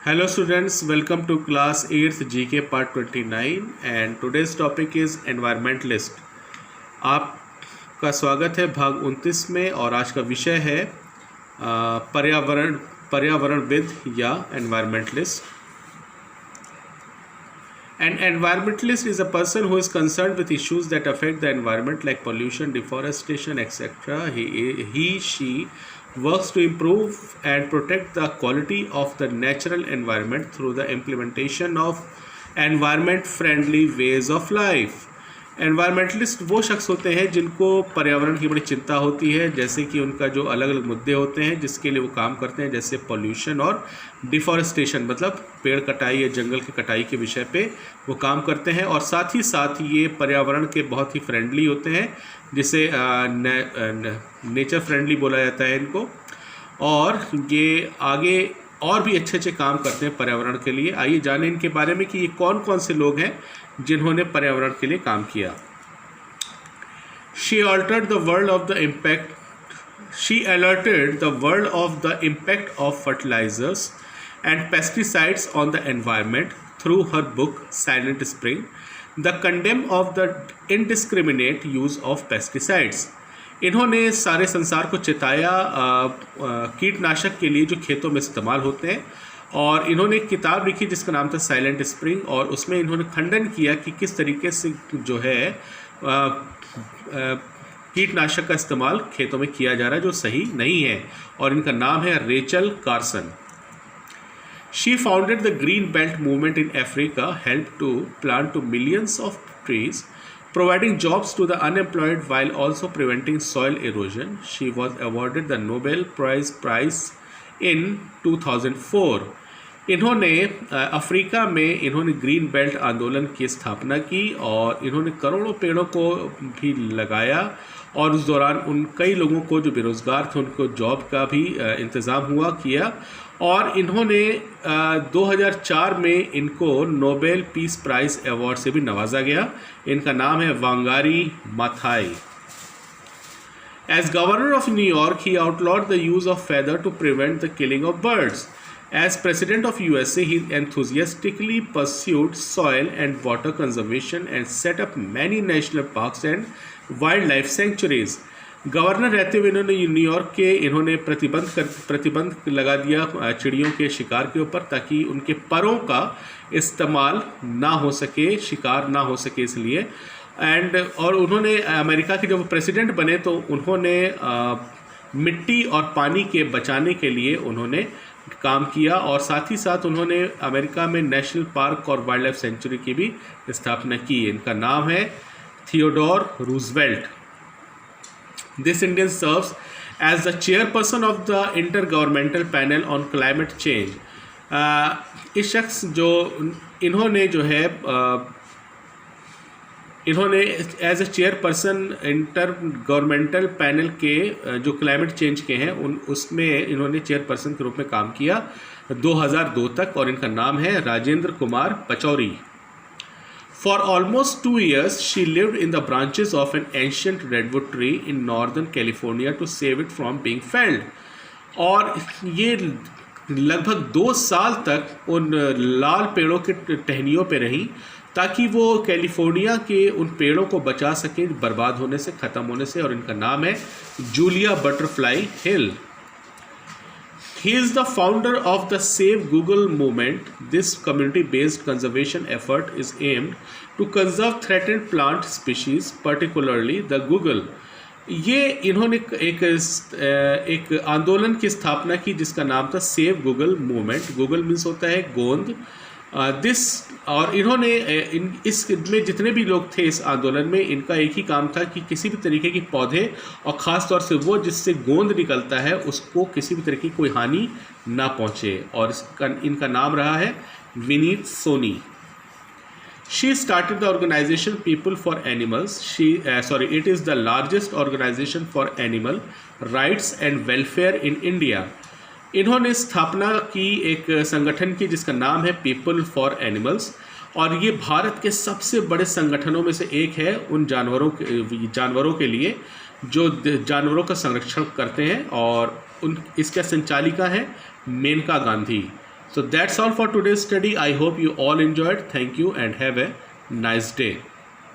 Hello students, welcome to class 8th GK part 29 and today's topic is environmentalist। आपका स्वागत है भाग 29 में और आज का विषय है पर्यावरणविद या environmentalist। An environmentalist is a person who is concerned with issues that affect the environment like pollution, deforestation, etc. She works to improve and protect the quality of the natural environment through the implementation of environment-friendly ways of life. Environmentalist वो शख्स होते हैं जिनको पर्यावरण की बड़ी चिंता होती है, जैसे कि उनका जो अलग अलग मुद्दे होते हैं जिसके लिए वो काम करते हैं, जैसे पॉल्यूशन और डिफॉरेस्टेशन मतलब पेड़ कटाई या जंगल की कटाई के विषय पे वो काम करते हैं। और साथ ही साथ ये पर्यावरण के बहुत ही फ्रेंडली होते हैं, जिसे नेचर फ्रेंडली बोला जाता है इनको। और ये आगे और भी अच्छे अच्छे काम करते हैं पर्यावरण के लिए। आइए जानें इनके बारे में कि ये कौन कौन से लोग हैं जिन्होंने पर्यावरण के लिए काम किया। She alerted the world of the impact of fertilizers and pesticides on the environment through her book Silent Spring, The Condemn of the Indiscriminate Use of Pesticides। इन्होंने सारे संसार को चेताया कीटनाशक के लिए जो खेतों में इस्तेमाल होते हैं, और इन्होंने एक किताब लिखी जिसका नाम था साइलेंट स्प्रिंग, और उसमें इन्होंने खंडन किया कि किस तरीके से जो है कीटनाशक का इस्तेमाल खेतों में किया जा रहा है जो सही नहीं है। और इनका नाम है Rachel Carson. She founded the green belt movement in Africa, help to plant two millions of trees, providing jobs to the unemployed while also preventing soil erosion. She was awarded the Nobel Prize in 2004. इन्होंने Africa में इन्होंने green belt आंदोलन की स्थापना की और इन्होंने करोड़ों पेड़ों को भी लगाया, और उस दौरान उन कई लोगों को जो बेरोज़गार थे उनको जॉब का भी इंतज़ाम किया। और इन्होंने 2004 में इनको नोबेल पीस प्राइज़ अवार्ड से भी नवाजा गया। इनका नाम है वांगारी माथाई। As governor of New York, he outlawed the use of feather to prevent the killing of birds. As president of USA, he enthusiastically pursued soil and water conservation and set up many national parks and wildlife sanctuaries. Governor रहते हुए इन्होंने New York के इन्होंने प्रतिबंध लगा दिया चिड़ियों के शिकार के ऊपर, ताकि उनके परों का इस्तेमाल ना हो सके, शिकार ना हो सके इसलिए। और उन्होंने अमेरिका के जब प्रेसिडेंट बने तो उन्होंने मिट्टी और पानी के बचाने के लिए उन्होंने काम किया, और साथ ही साथ उन्होंने अमेरिका में नेशनल पार्क और वाइल्ड लाइफ सेंचुरी की भी स्थापना की। इनका नाम है Theodore Roosevelt. This Indian serves as the chairperson of the Intergovernmental Panel on Climate Change. इस शख्स जो इन्होंने जो है इन्होंने as a chairperson intergovernmental panel के जो क्लाइमेट चेंज के हैं उसमें इन्होंने चेयरपर्सन के रूप में काम किया 2002 तक, और इनका नाम है Rajendra Kumar Pachauri. For almost 2 years, she lived in the branches of an ancient redwood tree in northern California to save it from being felled. और ये लगभग 2 साल तक उन लाल पेड़ों के टहनियों पे रही ताकि वो कैलिफोर्निया के उन पेड़ों को बचा सकें बर्बाद होने से, ख़त्म होने से। और इनका नाम है Julia butterfly hill. He is the founder of the Save Google movement. This community-based conservation effort is aimed to conserve threatened plant species, particularly the Google. ये इन्होंने एक आंदोलन की स्थापना की जिसका नाम था save Google movement. Google means होता है गोंद। और इन्होंने इसमें जितने भी लोग थे इस आंदोलन में, इनका एक ही काम था कि किसी भी तरीके के पौधे और ख़ास तौर से वो जिससे गोंद निकलता है उसको किसी भी तरीके की कोई हानि ना पहुँचे। और इनका नाम रहा है Vineet Soni. She started the organization People for Animals. It is the largest organization for animal rights and welfare in India. इन्होंने स्थापना की एक संगठन की जिसका नाम है पीपल फॉर एनिमल्स, और ये भारत के सबसे बड़े संगठनों में से एक है उन जानवरों के लिए जो जानवरों का संरक्षण करते हैं। और इसका संचालिका है Maneka Gandhi. So that's all for today's study. I hope you all enjoyed. Thank you and have a nice day.